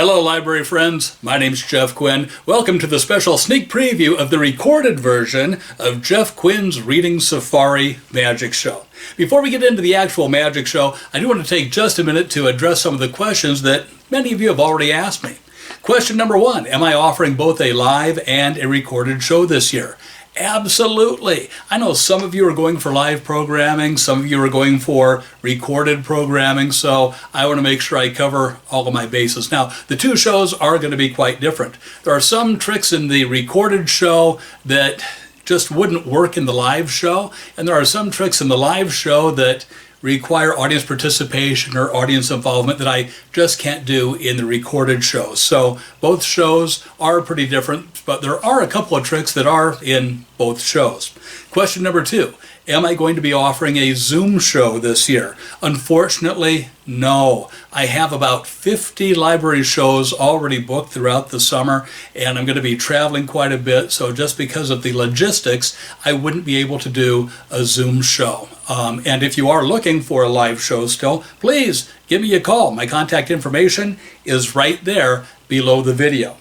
Hello library friends, my name's Jeff Quinn. Welcome to the special sneak preview of the recorded version of Jeff Quinn's Reading Safari Magic Show. Before we get into the actual magic show, I do want to take just a minute to address some of the questions that many of you have already asked me. Question number one, am I offering both a live and a recorded show this year? Absolutely. I know some of you are going for live programming, some of you are going for recorded programming, so I want to make sure I cover all of my bases. Now, the two shows are going to be quite different. There are some tricks in the recorded show that just wouldn't work in the live show, and there are some tricks in the live show that require audience participation or audience involvement that I just can't do in the recorded show. So both shows are pretty different, but there are a couple of tricks that are in both shows. Question number two, am I going to be offering a Zoom show this year? Unfortunately, no. I have about 50 library shows already booked throughout the summer, and I'm going to be traveling quite a bit, so just because of the logistics, I wouldn't be able to do a Zoom show. And if you are looking for a live show still, please give me a call. My contact information is right there below the video.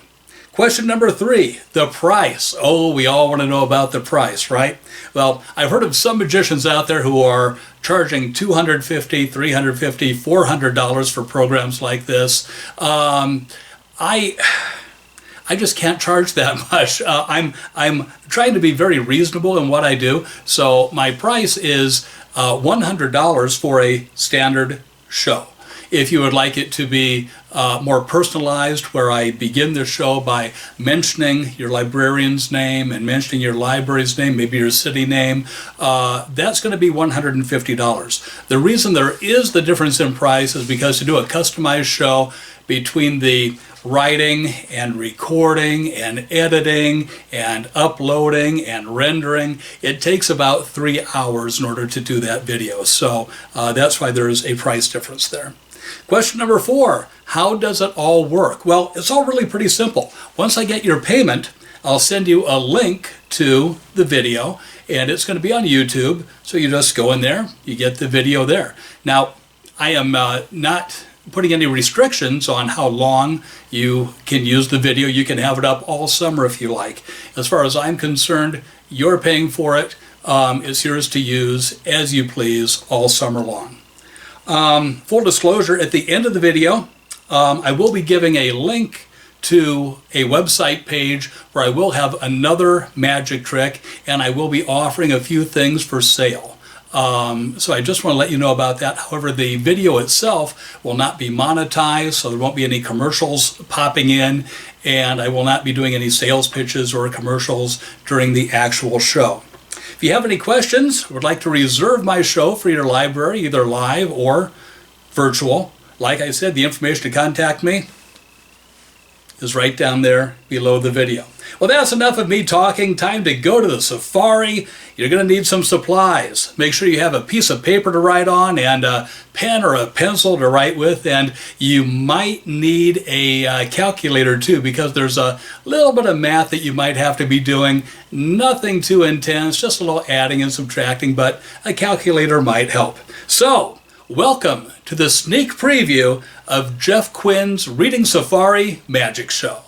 Question number three, the price. Oh, we all want to know about the price, right? Well, I've heard of some magicians out there who are charging $250, $350, $400 for programs like this. I just can't charge that much. I'm trying to be very reasonable in what I do. So my price is $100 for a standard show. If you would like it to be more personalized, where I begin the show by mentioning your librarian's name and mentioning your library's name, maybe your city name, that's going to be $150. The reason there is the difference in price is because to do a customized show between the writing and recording and editing and uploading and rendering, it takes about 3 hours in order to do that video. So that's why there is a price difference there. Question number four, how does it all work? Well, it's all really pretty simple. Once I get your payment, I'll send you a link to the video, and it's going to be on YouTube. So you just go in there, you get the video there. Now, I am not putting any restrictions on how long you can use the video. You can have it up all summer if you like. As far as I'm concerned, you're paying for it. It's yours to use as you please all summer long. Full disclosure, at the end of the video, I will be giving a link to a website page where I will have another magic trick, and I will be offering a few things for sale. So I just want to let you know about that. However, the video itself will not be monetized, so there won't be any commercials popping in, and I will not be doing any sales pitches or commercials during the actual show. If you have any questions, would like to reserve my show for your library, either live or virtual, like I said, the information to contact me is right down there below the video. Well, that's enough of me talking. Time to go to the safari. You're going to need some supplies. Make sure you have a piece of paper to write on and a pen or a pencil to write with, and you might need a calculator too, because there's a little bit of math that you might have to be doing. Nothing too intense, just a little adding and subtracting, but a calculator might help. So, welcome to the sneak preview of Jeff Quinn's Reading Safari Magic Show.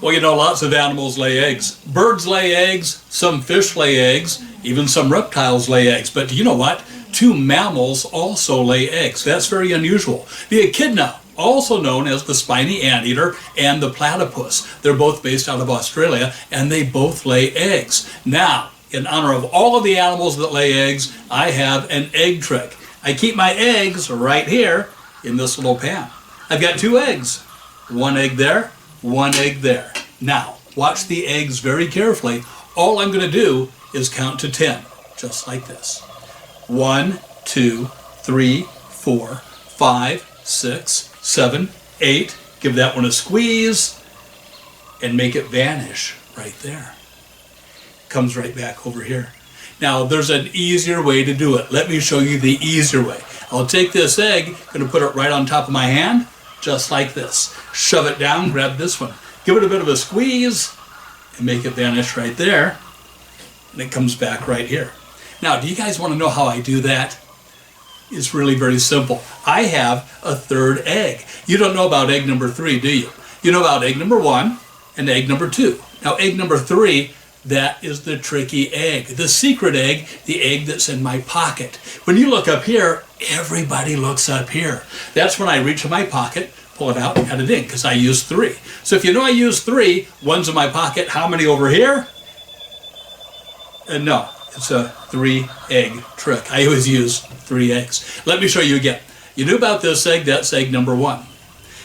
Well, you know, lots of animals lay eggs. Birds lay eggs, some fish lay eggs, even some reptiles lay eggs. But do you know what? 2 mammals also lay eggs. That's very unusual. The echidna, also known as the spiny anteater, and the platypus. They're both based out of Australia, and they both lay eggs. Now, in honor of all of the animals that lay eggs, I have an egg trick. I keep my eggs right here in this little pan. I've got 2 eggs. 1 egg there, 1 egg there. Now, watch the eggs very carefully. All I'm going to do is count to 10, just like this. 1, 2, 3, 4, 5, 6, 7, 8. Give that one a squeeze and make it vanish right there. Comes right back over here. Now, there's an easier way to do it. Let me show you the easier way. I'll take this egg, going to put it right on top of my hand, just like this. Shove it down, grab this one. Give it a bit of a squeeze, and make it vanish right there, and it comes back right here. Now, do you guys want to know how I do that? It's really very simple. I have a third egg. You don't know about egg number 3, do you? You know about egg number 1 and egg number 2. Now, egg number 3, that is the tricky egg, the secret egg, the egg that's in my pocket. When you look up here, everybody looks up here. That's when I reach in my pocket, pull it out, and cut it in, because I use 3. So if you know I use 3, one's in my pocket, how many over here? No, it's a 3-egg trick. I always use 3 eggs. Let me show you again. You knew about this egg, that's egg number 1.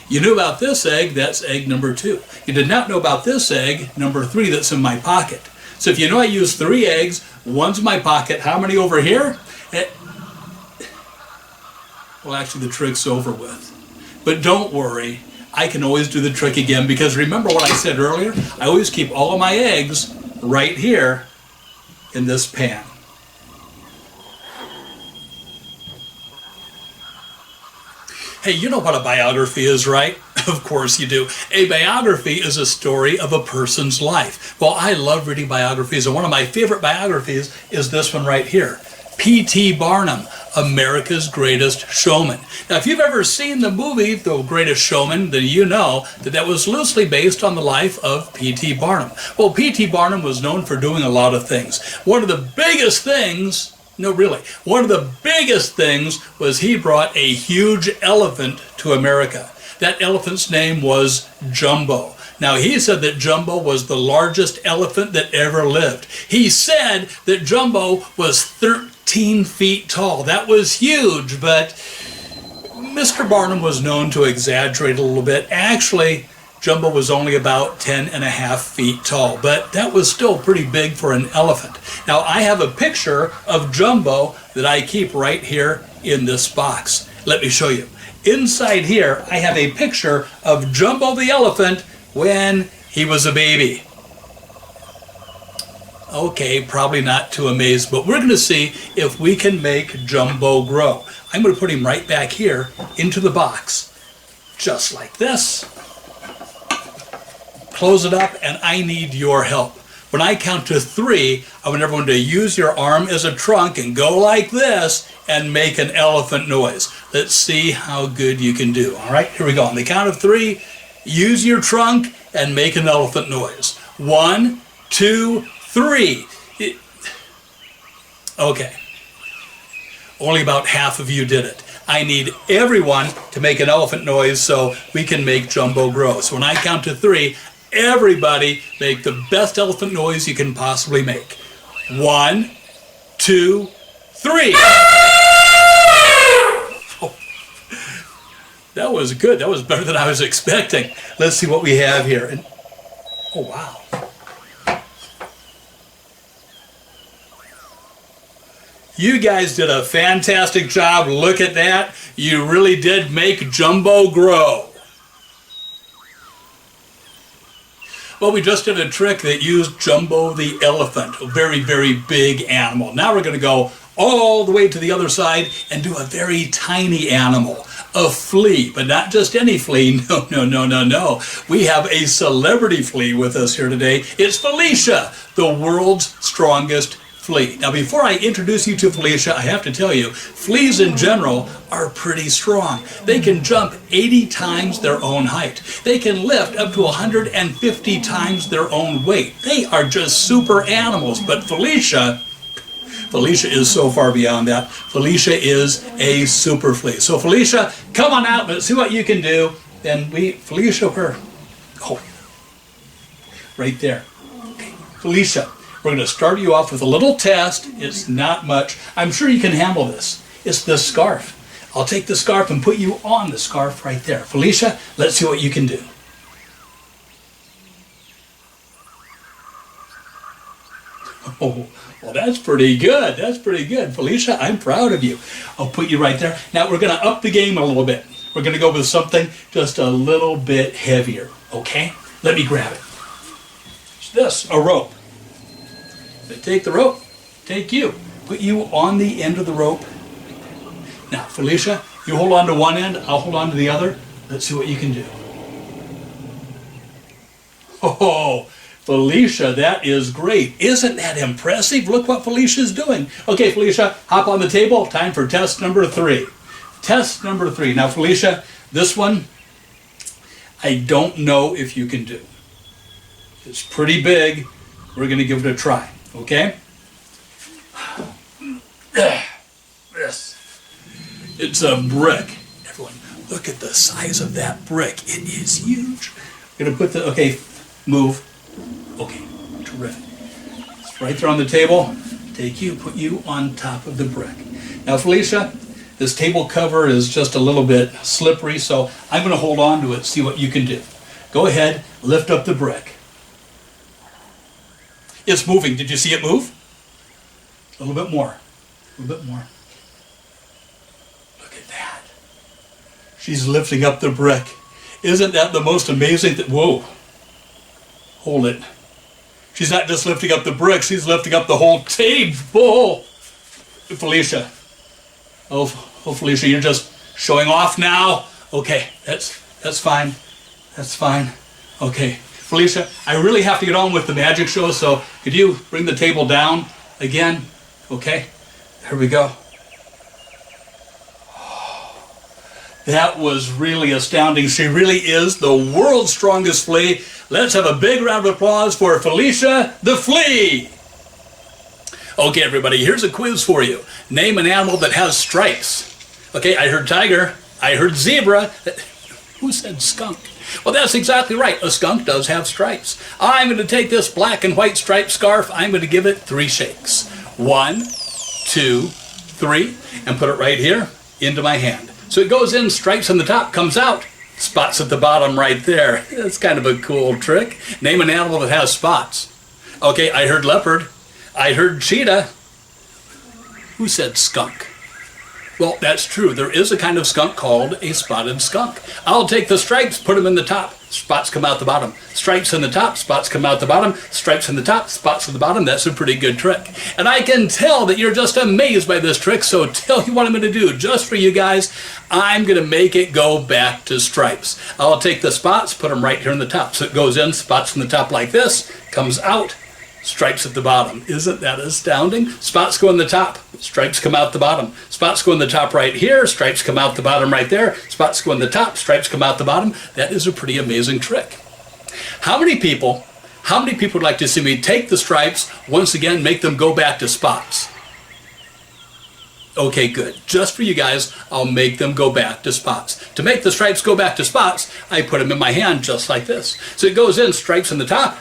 You knew about this egg, that's egg number 2. You did not know about this egg, number 3, that's in my pocket. So if you know I use 3 eggs, one's in my pocket, how many over here? Well, actually the trick's over with. But don't worry, I can always do the trick again, because remember what I said earlier? I always keep all of my eggs right here in this pan. Hey, you know what a biography is, right? Of course you do. A biography is a story of a person's life. Well, I love reading biographies, and one of my favorite biographies is this one right here. P.T. Barnum, America's Greatest Showman. Now, if you've ever seen the movie, The Greatest Showman, then you know that that was loosely based on the life of P.T. Barnum. Well, P.T. Barnum was known for doing a lot of things. One of the biggest things was he brought a huge elephant to America. That elephant's name was Jumbo. Now, he said that Jumbo was the largest elephant that ever lived. He said that Jumbo was 13 feet tall. That was huge, but Mr. Barnum was known to exaggerate a little bit. Actually, Jumbo was only about 10.5 feet tall, but that was still pretty big for an elephant. Now, I have a picture of Jumbo that I keep right here in this box. Let me show you. Inside here, I have a picture of Jumbo the elephant when he was a baby. Okay, probably not too amazed, but we're going to see if we can make Jumbo grow. I'm going to put him right back here into the box, just like this. Close it up, and I need your help. When I count to 3, I want everyone to use your arm as a trunk and go like this and make an elephant noise. Let's see how good you can do. All right, here we go. On the count of 3, use your trunk and make an elephant noise. 1, 2, 3. Okay. Only about half of you did it. I need everyone to make an elephant noise so we can make Jumbo grow. So when I count to 3, everybody make the best elephant noise you can possibly make. 1, 2, 3. Oh, that was good. That was better than I was expecting. Let's see what we have here. And, oh, wow. You guys did a fantastic job. Look at that. You really did make Jumbo grow. Well, we just did a trick that used Jumbo the elephant, a very, very big animal. Now we're going to go all the way to the other side and do a very tiny animal, a flea, but not just any flea. No, no, no, no, no. We have a celebrity flea with us here today. It's Felicia, the world's strongest flea. Now, before I introduce you to Felicia, I have to tell you, fleas in general are pretty strong. They can jump 80 times their own height. They can lift up to 150 times their own weight. They are just super animals, but Felicia is so far beyond that. Felicia is a super flea. So Felicia, come on out, let's see what you can do. And Felicia, where? Oh, right there. Okay. Felicia, we're going to start you off with a little test. It's not much. I'm sure you can handle this. It's the scarf. I'll take the scarf and put you on the scarf right there. Felicia, let's see what you can do. Oh, well, that's pretty good. That's pretty good. Felicia, I'm proud of you. I'll put you right there. Now, we're going to up the game a little bit. We're going to go with something just a little bit heavier, okay? Let me grab it. It's this, a rope. Take the rope, take you, put you on the end of the rope. Now, Felicia, you hold on to one end, I'll hold on to the other. Let's see what you can do. Oh, Felicia, that is great. Isn't that impressive? Look what Felicia's doing. Okay, Felicia, hop on the table. Time for test number 3. Test number 3. Now, Felicia, this one, I don't know if you can do. It's pretty big. We're going to give it a try, okay? This. It's a brick. Everyone, look at the size of that brick. It is huge. I'm going to put the, okay, move. Okay, terrific. It's right there on the table. Take you, put you on top of the brick. Now, Felicia, this table cover is just a little bit slippery, so I'm going to hold on to it, see what you can do. Go ahead, lift up the brick. It's moving. Did you see it move? A little bit more. A little bit more. Look at that. She's lifting up the brick. Isn't that the most amazing thing? Whoa. Hold it. She's not just lifting up the brick, she's lifting up the whole table. Felicia. Oh, Felicia, you're just showing off now. Okay, that's fine. That's fine. Okay. Felicia, I really have to get on with the magic show, so could you bring the table down again? Okay, there we go. That was really astounding. She really is the world's strongest flea. Let's have a big round of applause for Felicia the Flea. Okay, everybody, here's a quiz for you. Name an animal that has stripes. Okay, I heard tiger. I heard zebra. Who said skunk? Well, that's exactly right. A skunk does have stripes. I'm going to take this black and white striped scarf. I'm going to give it 3 shakes. 1, 2, 3, and put it right here into my hand. So it goes in, stripes on the top, comes out, spots at the bottom right there. That's kind of a cool trick. Name an animal that has spots. Okay, I heard leopard. I heard cheetah. Who said skunk? Well, that's true. There is a kind of skunk called a spotted skunk. I'll take the stripes, put them in the top, spots come out the bottom. Stripes in the top, spots come out the bottom. Stripes in the top, spots in the bottom. That's a pretty good trick. And I can tell that you're just amazed by this trick, so tell me what I'm going to do. Just for you guys, I'm going to make it go back to stripes. I'll take the spots, put them right here in the top. So it goes in, spots in the top like this, comes out, stripes at the bottom. Isn't that astounding? Spots go in the top, stripes come out the bottom. Spots go in the top right here, stripes come out the bottom right there. Spots go in the top, stripes come out the bottom. That is a pretty amazing trick. How many people would like to see me take the stripes, once again, make them go back to spots? Okay, good. Just for you guys, I'll make them go back to spots. To make the stripes go back to spots, I put them in my hand just like this. So it goes in, stripes in the top,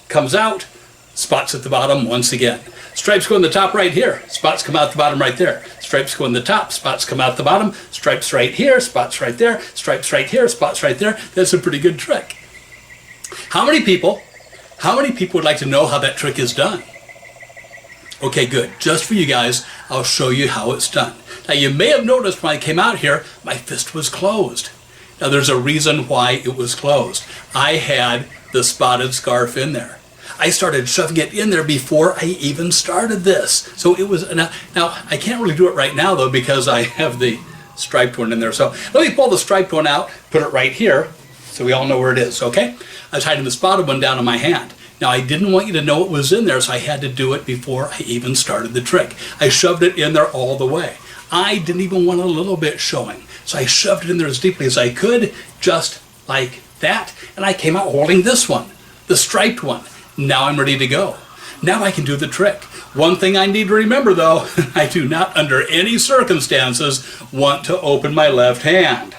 comes out, spots at the bottom once again. Stripes go in the top right here. Spots come out the bottom right there. Stripes go in the top. Spots come out the bottom. Stripes right here. Spots right there. Stripes right here. Spots right there. That's a pretty good trick. How many people would like to know how that trick is done? Okay, good. Just for you guys, I'll show you how it's done. Now, you may have noticed when I came out here, my fist was closed. Now, there's a reason why it was closed. I had the spotted scarf in there. I started shoving it in there before I even started this. So it was, now I can't really do it right now though because I have the striped one in there. So let me pull the striped one out, put it right here so we all know where it is, okay? I was hiding the spotted one down in my hand. Now I didn't want you to know it was in there, so I had to do it before I even started the trick. I shoved it in there all the way. I didn't even want a little bit showing. So I shoved it in there as deeply as I could, just like that. And I came out holding this one, the striped one. Now I'm ready to go. Now I can do the trick. One thing I need to remember though, I do not under any circumstances want to open my left hand.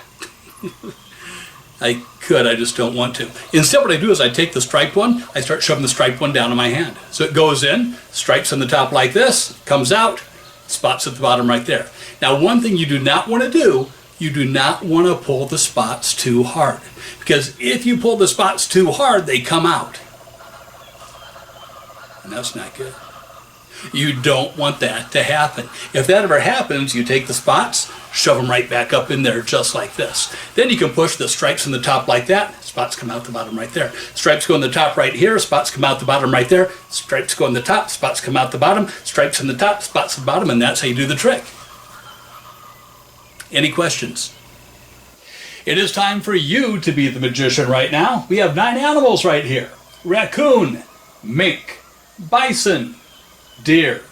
I could, I just don't want to. Instead what I do is I take the striped one, I start shoving the striped one down in my hand. So it goes in, stripes on the top like this, comes out, spots at the bottom right there. Now one thing you do not want to do, you do not want to pull the spots too hard. Because if you pull the spots too hard, they come out. And that's not good. You don't want that to happen. If that ever happens, you take the spots, shove them right back up in there just like this. Then you can push the stripes in the top like that. Spots come out the bottom right there. Stripes go in the top right here. Spots come out the bottom right there. Stripes go in the top. Spots come out the bottom. Stripes in the top. Spots at the bottom. And that's how you do the trick. Any questions? It is time for you to be the magician right now. We have 9 animals right here. raccoon, mink, bison, deer,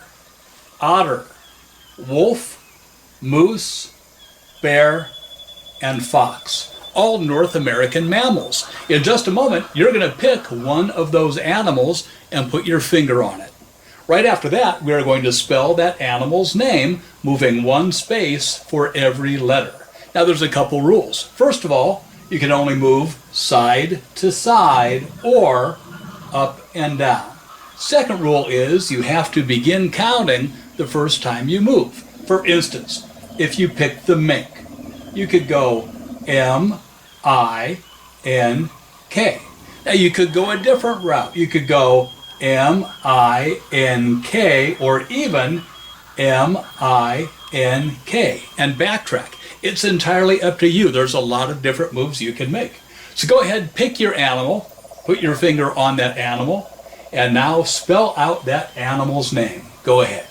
otter, wolf, moose, bear, and fox. All North American mammals. In just a moment, you're going to pick one of those animals and put your finger on it. Right after that, we're going to spell that animal's name, moving one space for every letter. Now there's a couple rules. First of all, you can only move side to side or up and down. Second rule is you have to begin counting the first time you move. For instance, if you pick the mink, you could go M-I-N-K. Now you could go a different route. You could go M-I-N-K or even M-I-N-K and backtrack. It's entirely up to you. There's a lot of different moves you can make. So go ahead, pick your animal, put your finger on that animal, and now spell out that animal's name. Go ahead.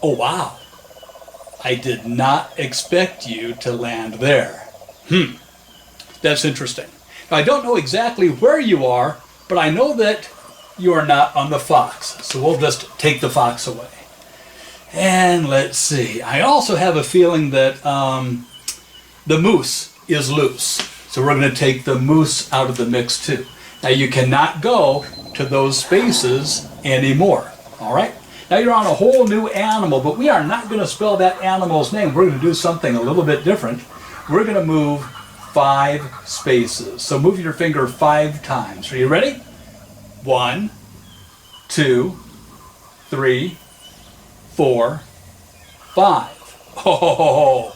Oh, wow. I did not expect you to land there. That's interesting. Now, I don't know exactly where you are, but I know that you are not on the fox. So we'll just take the fox away. And let's see. I also have a feeling that the moose is loose. So we're going to take the moose out of the mix too. Now you cannot go to those spaces anymore. All right? Now you're on a whole new animal, but we are not going to spell that animal's name. We're going to do something a little bit different. We're going to move 5 spaces. So move your finger 5 times. Are you ready? 1, 2, 3, 4, 5. Oh,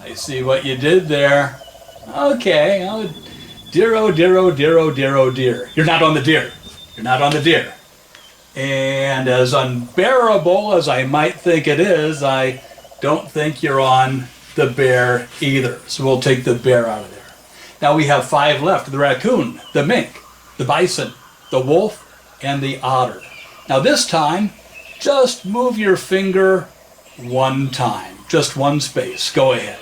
I see what you did there. Okay. Oh, dear, oh, dear, oh, dear, oh, dear, oh, dear. You're not on the deer. You're not on the deer. And as unbearable as I might think it is, I don't think you're on the bear either. So we'll take the bear out of there. Now we have 5 left. The raccoon, the mink, the bison, the wolf, and the otter. Now this time, just move your finger 1 time. Just 1 space. Go ahead.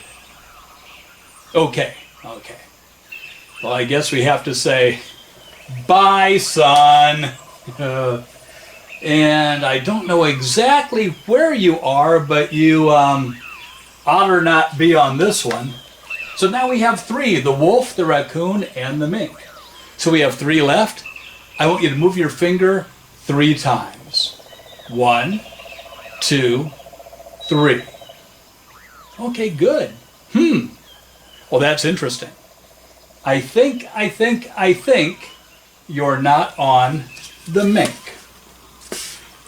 Okay. Well, I guess we have to say, bye, son. And I don't know exactly where you are, but you ought or not be on this one. So now we have 3, the wolf, the raccoon, and the mink. So we have 3 left. I want you to move your finger 3 times. 1, 2, 3. Okay, good. Well, that's interesting. I think you're not on the mink.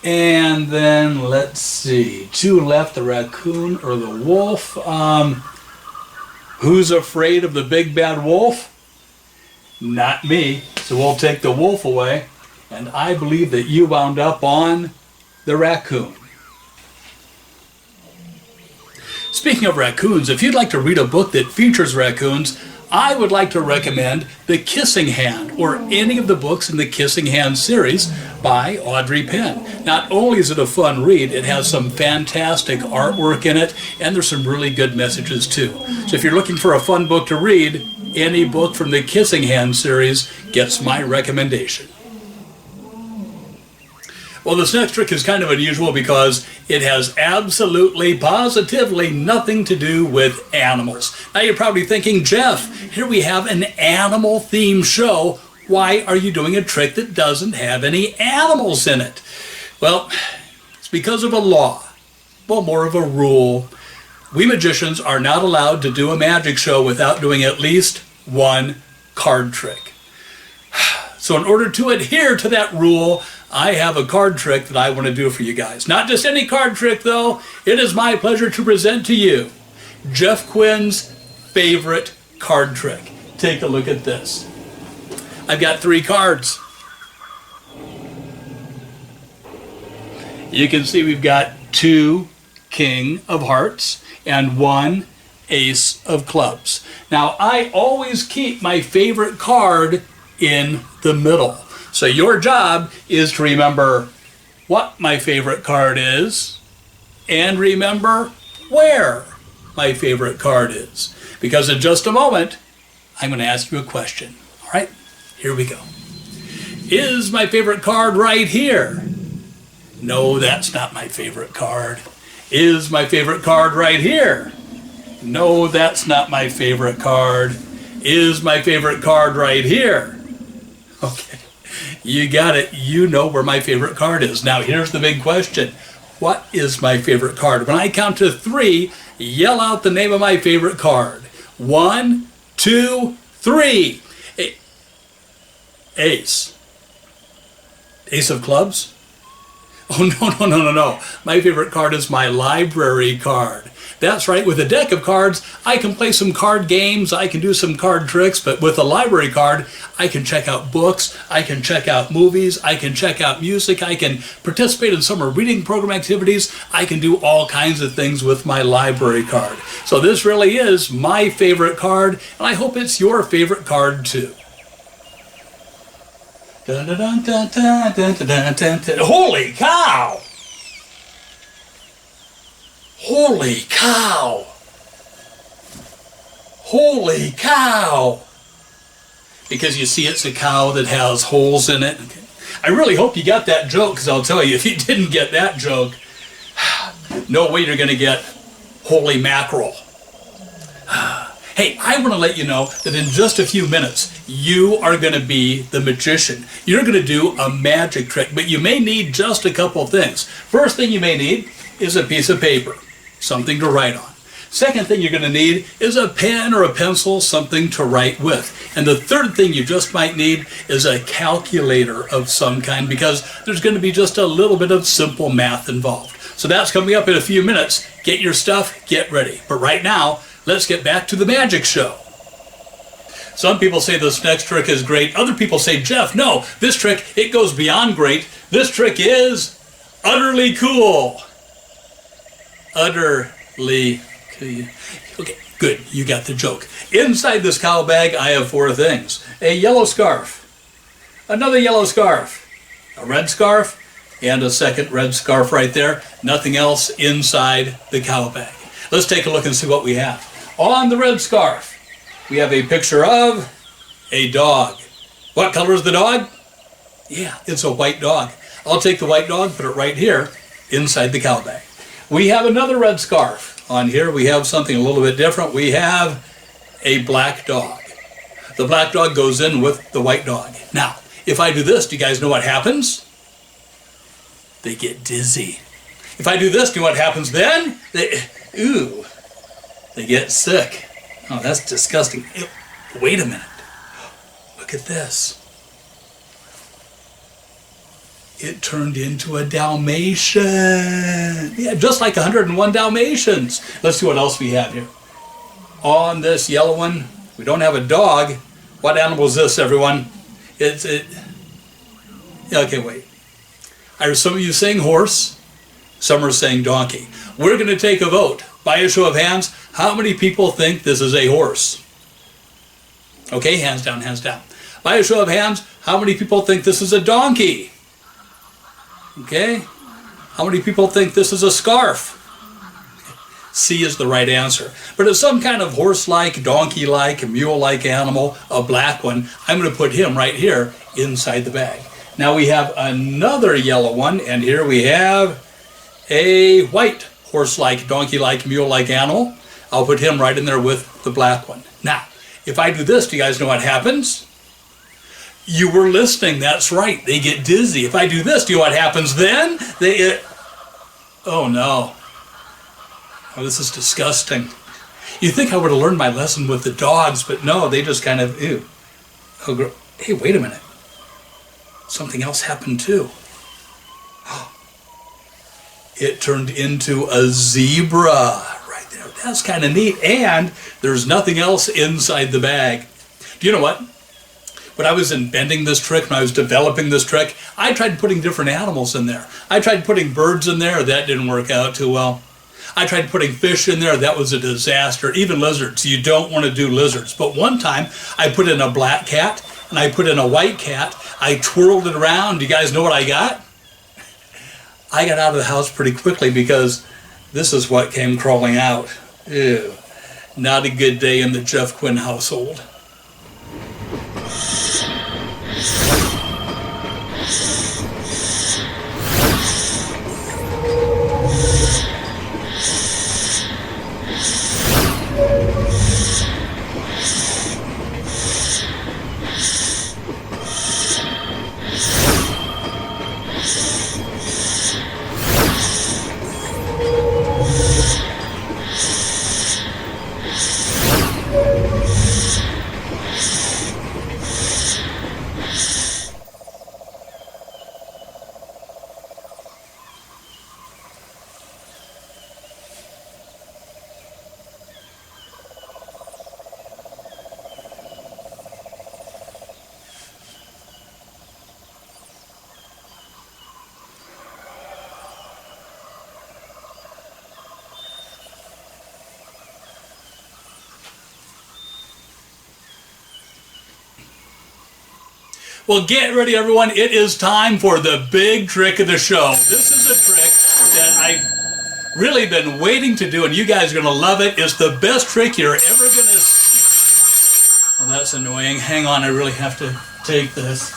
And then let's see, 2 left, the raccoon or the wolf. Who's afraid of the big bad wolf? Not me. So we'll take the wolf away. And I believe that you wound up on the raccoon. Speaking of raccoons, if you'd like to read a book that features raccoons, I would like to recommend The Kissing Hand, or any of the books in the Kissing Hand series by Audrey Penn. Not only is it a fun read, it has some fantastic artwork in it, and there's some really good messages too. So if you're looking for a fun book to read, any book from the Kissing Hand series gets my recommendation. Well, this next trick is kind of unusual because it has absolutely, positively nothing to do with animals. Now you're probably thinking, Jeff, here we have an animal-themed show. Why are you doing a trick that doesn't have any animals in it? Well, it's because of a law. Well, more of a rule. We magicians are not allowed to do a magic show without doing at least 1 card trick. So in order to adhere to that rule, I have a card trick that I want to do for you guys. Not just any card trick, though. It is my pleasure to present to you Jeff Quinn's favorite card trick. Take a look at this. I've got 3 cards. You can see we've got 2 King of Hearts and 1 Ace of Clubs. Now, I always keep my favorite card in the middle. So your job is to remember what my favorite card is and remember where my favorite card is. Because in just a moment, I'm going to ask you a question. All right, here we go. Is my favorite card right here? No, that's not my favorite card. Is my favorite card right here? No, that's not my favorite card. Is my favorite card right here? Okay, you got it. You know where my favorite card is. Now here's the big question. What is my favorite card? When I count to 3, yell out the name of my favorite card. 1, 2, 3. Ace. Ace of clubs? Oh, no. My favorite card is my library card. That's right, with a deck of cards, I can play some card games, I can do some card tricks, but with a library card, I can check out books, I can check out movies, I can check out music, I can participate in summer reading program activities, I can do all kinds of things with my library card. So this really is my favorite card, and I hope it's your favorite card too. Dun, dun, dun, dun, dun, dun, dun, dun, dun. Holy cow! Holy cow! Holy cow! Because you see, it's a cow that has holes in it. I really hope you got that joke, because I'll tell you, if you didn't get that joke, no way you're going to get holy mackerel. Hey, I want to let you know that in just a few minutes, you are going to be the magician. You're going to do a magic trick, but you may need just a couple things. First thing you may need is a piece of paper, something to write on. Second thing you're going to need is a pen or a pencil, something to write with. And the third thing you just might need is a calculator of some kind, because there's going to be just a little bit of simple math involved. So that's coming up in a few minutes. Get your stuff, get ready. But right now, let's get back to the magic show. Some people say this next trick is great. Other people say, Jeff, no, this trick, it goes beyond great. This trick is utterly cool. Utterly cool. Okay, good, you got the joke. Inside this cow bag, I have 4 things. A yellow scarf, another yellow scarf, a red scarf, and a second red scarf right there. Nothing else inside the cow bag. Let's take a look and see what we have. On the red scarf, we have a picture of a dog. What color is the dog? Yeah, it's a white dog. I'll take the white dog, put it right here inside the cow bag. We have another red scarf. On here we have something a little bit different. We have a black dog. The black dog goes in with the white dog. Now, if I do this, do you guys know what happens? They get dizzy. If I do this, do you know what happens then? They get sick. Oh, that's disgusting. Wait a minute. Look at this. It turned into a Dalmatian. Yeah, just like 101 Dalmatians. Let's see what else we have here. On this yellow one, we don't have a dog. What animal is this, everyone? Okay, wait. I heard some of you saying horse. Some are saying donkey. We're going to take a vote. By a show of hands, how many people think this is a horse? Okay, hands down, hands down. By a show of hands, how many people think this is a donkey? Okay, how many people think this is a scarf? C is the right answer. But it's some kind of horse-like, donkey-like, mule-like animal, a black one. I'm going to put him right here inside the bag. Now we have another yellow one, and here we have a white horse-like, donkey-like, mule-like animal. I'll put him right in there with the black one. Now, if I do this, do you guys know what happens? You were listening, that's right. They get dizzy. If I do this, do you know what happens then? Oh no. Oh, this is disgusting. You'd think I would have learned my lesson with the dogs, but no, they just kind of, ew. Oh, hey, wait a minute. Something else happened too. It turned into a zebra right there. That's kind of neat. And there's nothing else inside the bag. Do you know what? When I was inventing this trick, when I was developing this trick, I tried putting different animals in there. I tried putting birds in there. That didn't work out too well. I tried putting fish in there. That was a disaster. Even lizards. You don't want to do lizards. But one time, I put in a black cat and I put in a white cat. I twirled it around. Do you guys know what I got? I got out of the house pretty quickly because this is what came crawling out. Ew. Not a good day in the Jeff Quinn household. Well, get ready, everyone. It is time for the big trick of the show. This is a trick that I've really been waiting to do, and you guys are going to love it. It's the best trick you're ever going to see. Well, that's annoying. Hang on, I really have to take this.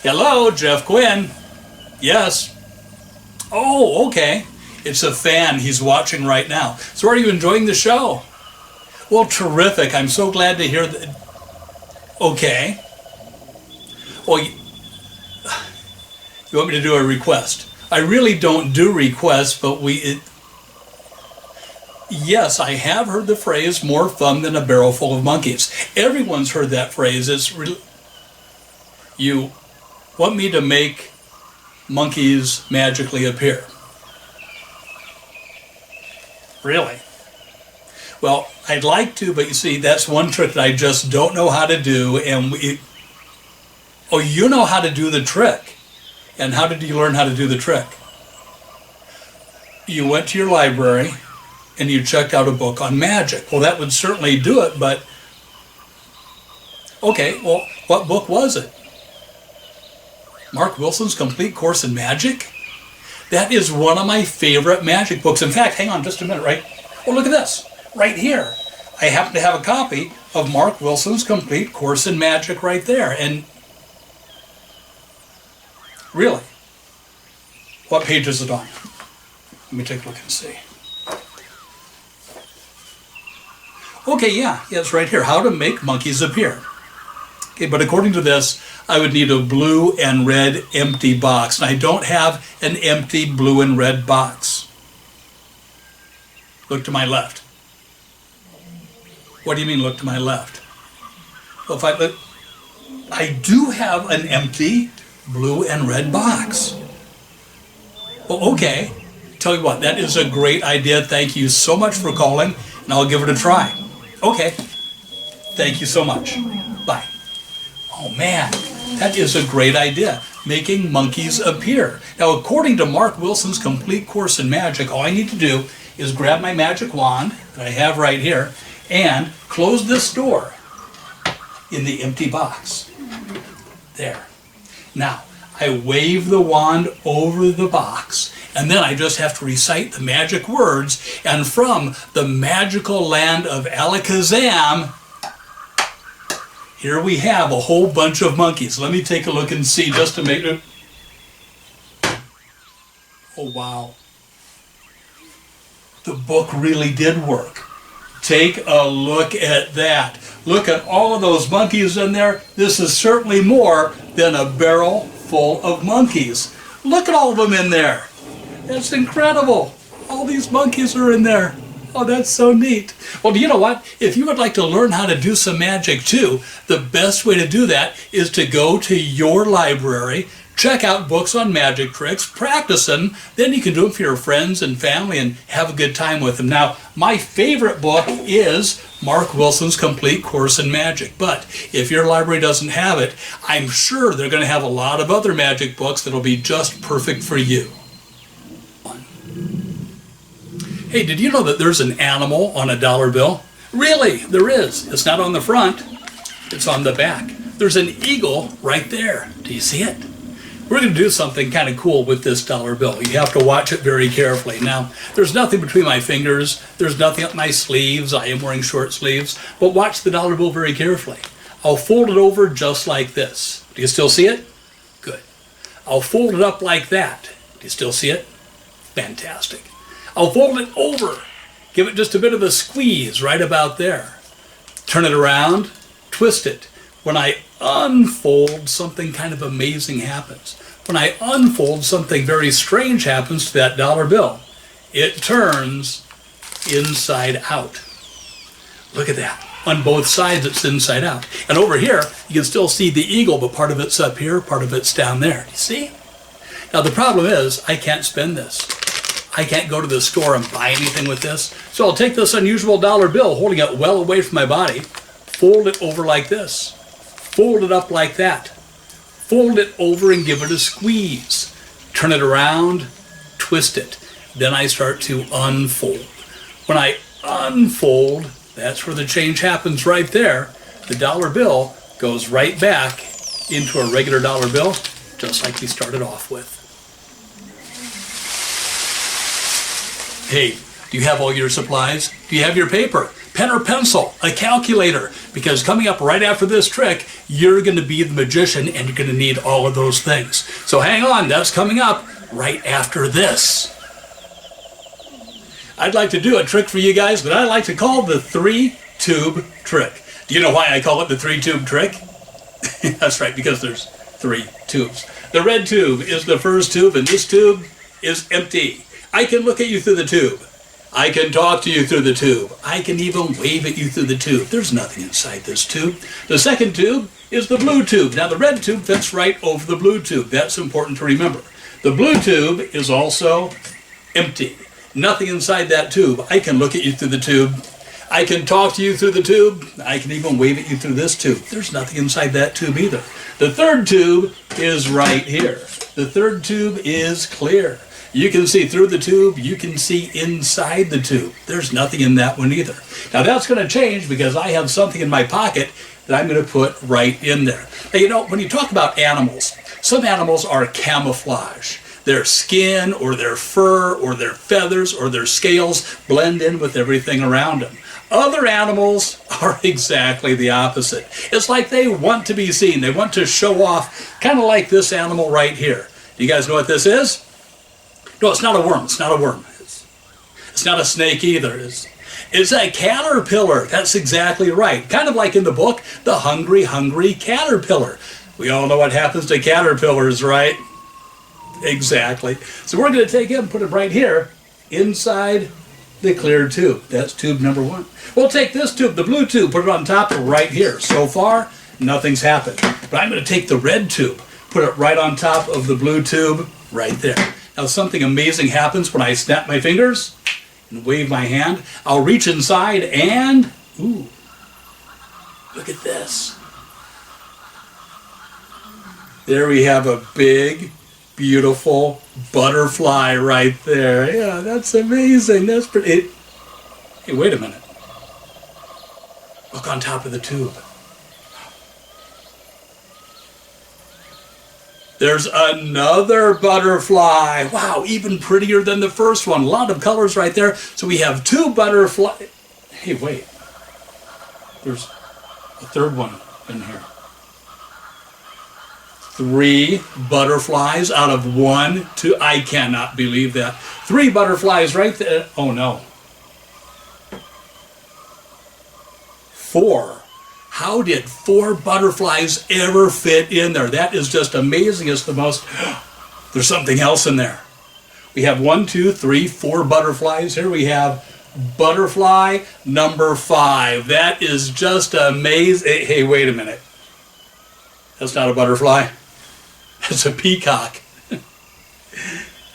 Hello, Jeff Quinn. Yes. Oh, okay. It's a fan. He's watching right now. So are you enjoying the show? Well, terrific. I'm so glad to hear that. Okay. Well, you want me to do a request? I really don't do requests, but yes, I have heard the phrase, more fun than a barrel full of monkeys. Everyone's heard that phrase. You want me to make monkeys magically appear? Really? Well, I'd like to, but you see, that's one trick that I just don't know how to do, and oh, you know how to do the trick. And how did you learn how to do the trick? You went to your library and you checked out a book on magic. Well, that would certainly do it, but okay, well, what book was it? Mark Wilson's Complete Course in Magic? That is one of my favorite magic books. In fact, hang on just a minute, right? Oh, look at this, right here. I happen to have a copy of Mark Wilson's Complete Course in Magic right there. And really? What page is it on? Let me take a look and see. Okay, yeah, it's right here. How to make monkeys appear. Okay, but according to this, I would need a blue and red empty box. And I don't have an empty blue and red box. Look to my left. What do you mean, look to my left? Well, if I look, I do have an empty blue and red box. Well, okay. Tell you what, that is a great idea. Thank you so much for calling, and I'll give it a try. Okay. Thank you so much. Bye. Oh man, that is a great idea. Making monkeys appear. Now, according to Mark Wilson's Complete Course in Magic, all I need to do is grab my magic wand that I have right here and close this door in the empty box. There. Now, I wave the wand over the box, and then I just have to recite the magic words, and from the magical land of Alakazam, here we have a whole bunch of monkeys. Let me take a look and see just to make it. Oh, wow. The book really did work. Take a look at that. Look at all of those monkeys in there. This is certainly more than a barrel full of monkeys. Look at all of them in there. That's incredible. All these monkeys are in there. Oh, that's so neat. Well, you know what? If you would like to learn how to do some magic too, the best way to do that is to go to your library, check out books on magic tricks, practice them, then you can do them for your friends and family and have a good time with them. Now, my favorite book is Mark Wilson's Complete Course in Magic, but if your library doesn't have it, I'm sure they're going to have a lot of other magic books that'll be just perfect for you. Hey, did you know that there's an animal on a dollar bill? Really, there is. It's not on the front, it's on the back. There's an eagle right there. Do you see it? We're going to do something kind of cool with this dollar bill. You have to watch it very carefully. Now, there's nothing between my fingers. There's nothing up my sleeves. I am wearing short sleeves. But watch the dollar bill very carefully. I'll fold it over just like this. Do you still see it? Good. I'll fold it up like that. Do you still see it? Fantastic. I'll fold it over. Give it just a bit of a squeeze right about there. Turn it around, twist it. When I unfold, something kind of amazing happens. When I unfold, something very strange happens to that dollar bill. It turns inside out. Look at that. On both sides, it's inside out. And over here, you can still see the eagle, but part of it's up here, part of it's down there. You see? Now, the problem is, I can't spend this. I can't go to the store and buy anything with this. So I'll take this unusual dollar bill, holding it well away from my body, fold it over like this, fold it up like that, fold it over and give it a squeeze, turn it around, twist it. Then I start to unfold. When I unfold, that's where the change happens right there. The dollar bill goes right back into a regular dollar bill, just like we started off with. Hey, do you have all your supplies? Do you have your paper, pen or pencil, a calculator? Because coming up right after this trick, you're going to be the magician and you're going to need all of those things. So hang on, that's coming up right after this. I'd like to do a trick for you guys that I like to call the 3-tube trick. Do you know why I call it the 3-tube trick? That's right, because there's 3 tubes. The red tube is the first tube and this tube is empty. I can look at you through the tube. I can talk to you through the tube. I can even wave at you through the tube. There's nothing inside this tube. The second tube is the blue tube. Now the red tube fits right over the blue tube. That's important to remember. The blue tube is also empty. Nothing inside that tube. I can look at you through the tube. I can talk to you through the tube. I can even wave at you through this tube. There's nothing inside that tube either. The third tube is right here. The third tube is clear. You can see through the tube, you can see inside the tube. There's nothing in that one either. Now that's going to change because I have something in my pocket that I'm going to put right in there. Now, you know, when you talk about animals, some animals are camouflage. Their skin or their fur or their feathers or their scales blend in with everything around them. Other animals are exactly the opposite. It's like they want to be seen. They want to show off, kind of like this animal right here. Do you guys know what this is? No, it's not a worm. It's not a worm. It's not a snake either. It's a caterpillar. That's exactly right. Kind of like in the book, The Hungry, Hungry Caterpillar. We all know what happens to caterpillars, right? Exactly. So we're going to take it and put it right here inside the clear tube. That's tube number 1. We'll take this tube, the blue tube, put it on top right here. So far, nothing's happened. But I'm going to take the red tube, put it right on top of the blue tube right there. Now something amazing happens when I snap my fingers and wave my hand. I'll reach inside and, ooh, look at this. There we have a big, beautiful butterfly right there. Yeah, that's amazing. That's pretty. Hey, wait a minute. Look on top of the tube. There's another butterfly. Wow, even prettier than the first one. A lot of colors right there. So we have 2 butterflies. Hey, wait. There's a third one in here. 3 butterflies out of 1, 2. I cannot believe that. 3 butterflies right there. Oh, no. 4. How did 4 butterflies ever fit in there? That is just amazing. It's the most... There's something else in there. We have 1, 2, 3, 4 butterflies. Here we have butterfly number 5. That is just amazing. Hey, wait a minute. That's not a butterfly. That's a peacock.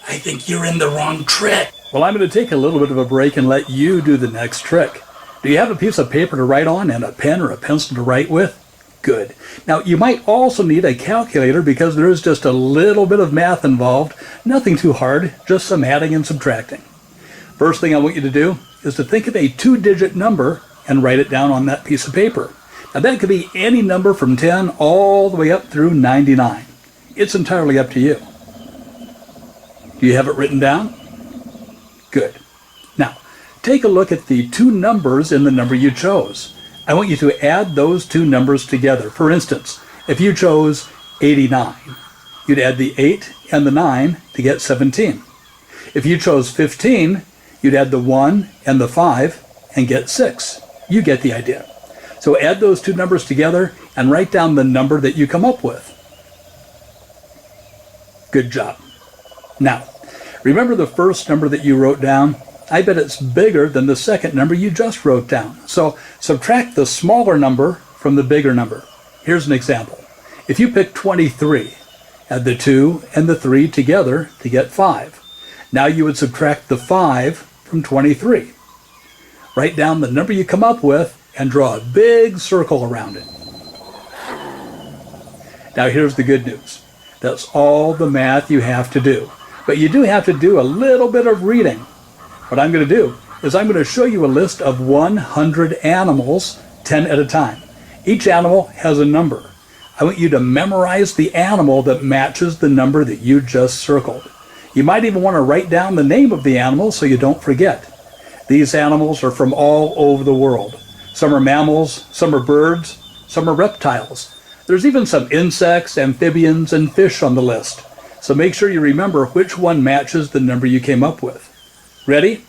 I think you're in the wrong trick. Well, I'm going to take a little bit of a break and let you do the next trick. Do you have a piece of paper to write on and a pen or a pencil to write with? Good. Now, you might also need a calculator because there is just a little bit of math involved. Nothing too hard, just some adding and subtracting. First thing I want you to do is to think of a 2-digit number and write it down on that piece of paper. Now, that could be any number from 10 all the way up through 99. It's entirely up to you. Do you have it written down? Good. Now, take a look at the 2 numbers in the number you chose. I want you to add those two numbers together. For instance, if you chose 89, you'd add the 8 and the 9 to get 17. If you chose 15, you'd add the 1 and the 5 and get 6. You get the idea. So add those two numbers together and write down the number that you come up with. Good job. Now, remember the first number that you wrote down? I bet it's bigger than the second number you just wrote down. So subtract the smaller number from the bigger number. Here's an example. If you pick 23, add the 2 and the 3 together to get 5. Now you would subtract the 5 from 23. Write down the number you come up with and draw a big circle around it. Now here's the good news. That's all the math you have to do. But you do have to do a little bit of reading. What I'm going to do is I'm going to show you a list of 100 animals, 10 at a time. Each animal has a number. I want you to memorize the animal that matches the number that you just circled. You might even want to write down the name of the animal so you don't forget. These animals are from all over the world. Some are mammals, some are birds, some are reptiles. There's even some insects, amphibians, and fish on the list. So make sure you remember which one matches the number you came up with. Ready?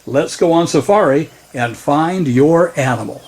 Let's go on safari and find your animal.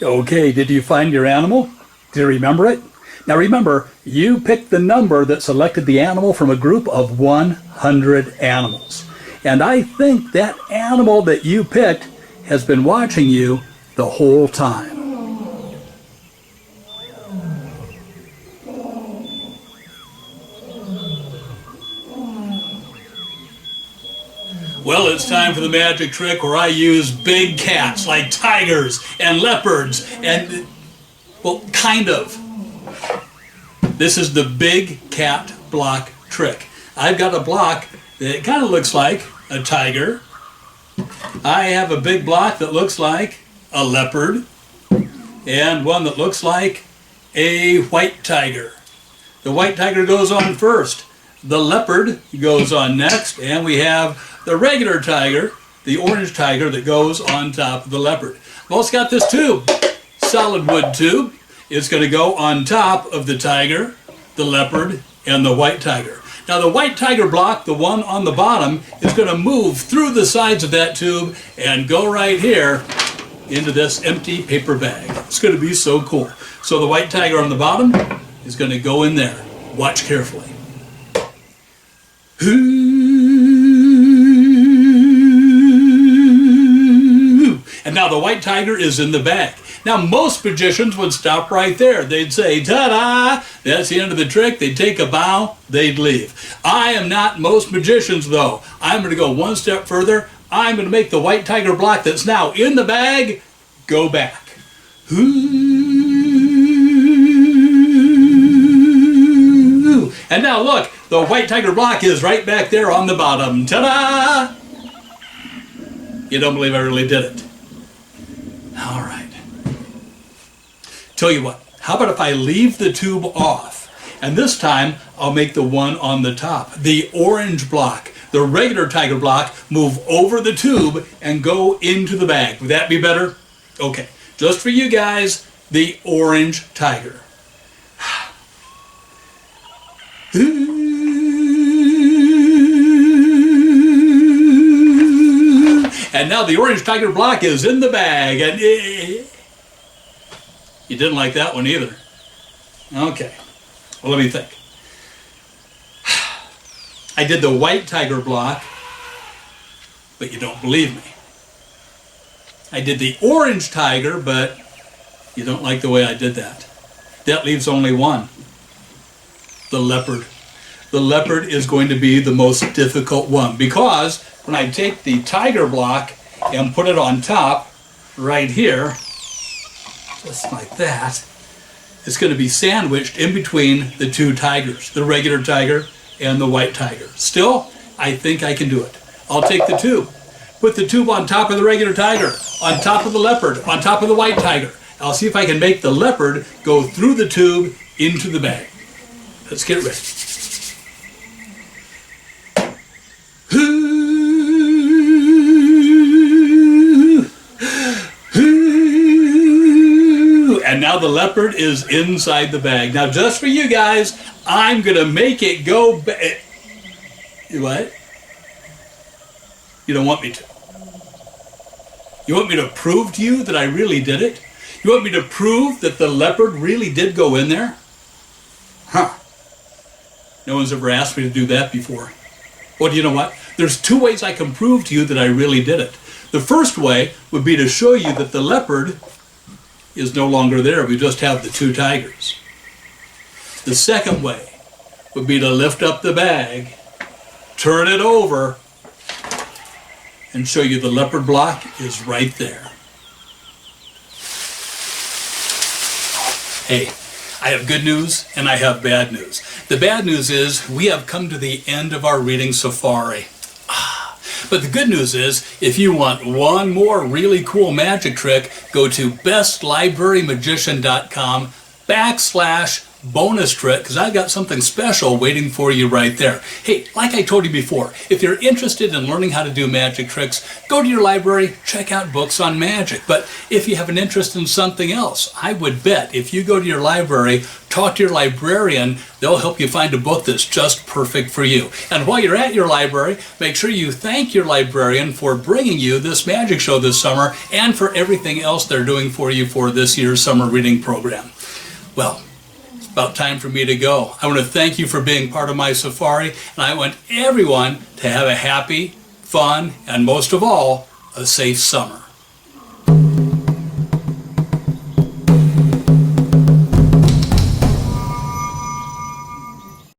Okay, did you find your animal? Do you remember it? Now remember, you picked the number that selected the animal from a group of 100 animals. And I think that animal that you picked has been watching you the whole time. Well, it's time for the magic trick where I use big cats like tigers and leopards and, well, kind of. This is the big cat block trick. I've got a block that kind of looks like a tiger. I have a big block that looks like a leopard and one that looks like a white tiger. The white tiger goes on first. The leopard goes on next, and we have the regular tiger, the orange tiger that goes on top of the leopard. I've also got this tube, solid wood tube. It's going to go on top of the tiger, the leopard, and the white tiger. Now the white tiger block, the one on the bottom, is going to move through the sides of that tube and go right here into this empty paper bag. It's going to be so cool. So the white tiger on the bottom is going to go in there. Watch carefully. And now the white tiger is in the bag. Now most magicians would stop right there. They'd say, ta-da! That's the end of the trick. They'd take a bow, they'd leave. I am not most magicians though. I'm going to go one step further. I'm going to make the white tiger block that's now in the bag go back. And now look, the white tiger block is right back there on the bottom. Ta-da! You don't believe I really did it. All right. Tell you what, how about if I leave the tube off, and this time I'll make the one on the top, the orange block, the regular tiger block, move over the tube and go into the bag. Would that be better? Okay, just for you guys, the orange tiger. And now the orange tiger block is in the bag. And You didn't like that one either. Okay, well, let me think. I did the white tiger block, but you don't believe me. I did the orange tiger, but you don't like the way I did that. That leaves only one. The leopard. The leopard is going to be the most difficult one, because when I take the tiger block and put it on top, right here, just like that, it's going to be sandwiched in between the two tigers, the regular tiger and the white tiger. Still, I think I can do it. I'll take the tube, put the tube on top of the regular tiger, on top of the leopard, on top of the white tiger. I'll see if I can make the leopard go through the tube into the bag. Let's get ready. And now the leopard is inside the bag. Now, just for you guys, I'm going to make it go back. What? You don't want me to. You want me to prove to you that I really did it? You want me to prove that the leopard really did go in there? Huh. No one's ever asked me to do that before. Well, do you know what? There's two ways I can prove to you that I really did it. The first way would be to show you that the leopard is no longer there. We just have the two tigers. The second way would be to lift up the bag, turn it over, and show you the leopard block is right there. Hey, I have good news and I have bad news. The bad news is we have come to the end of our reading safari. But the good news is, if you want one more really cool magic trick, go to bestlibrarymagician.com/bonus trick, because I've got something special waiting for you right there. Hey, like I told you before, if you're interested in learning how to do magic tricks, go to your library, check out books on magic. But if you have an interest in something else, I would bet if you go to your library, talk to your librarian, they'll help you find a book that's just perfect for you. And while you're at your library, make sure you thank your librarian for bringing you this magic show this summer and for everything else they're doing for you for this year's summer reading program. Well, it's about time for me to go. I want to thank you for being part of my safari, and I want everyone to have a happy, fun, and most of all, a safe summer.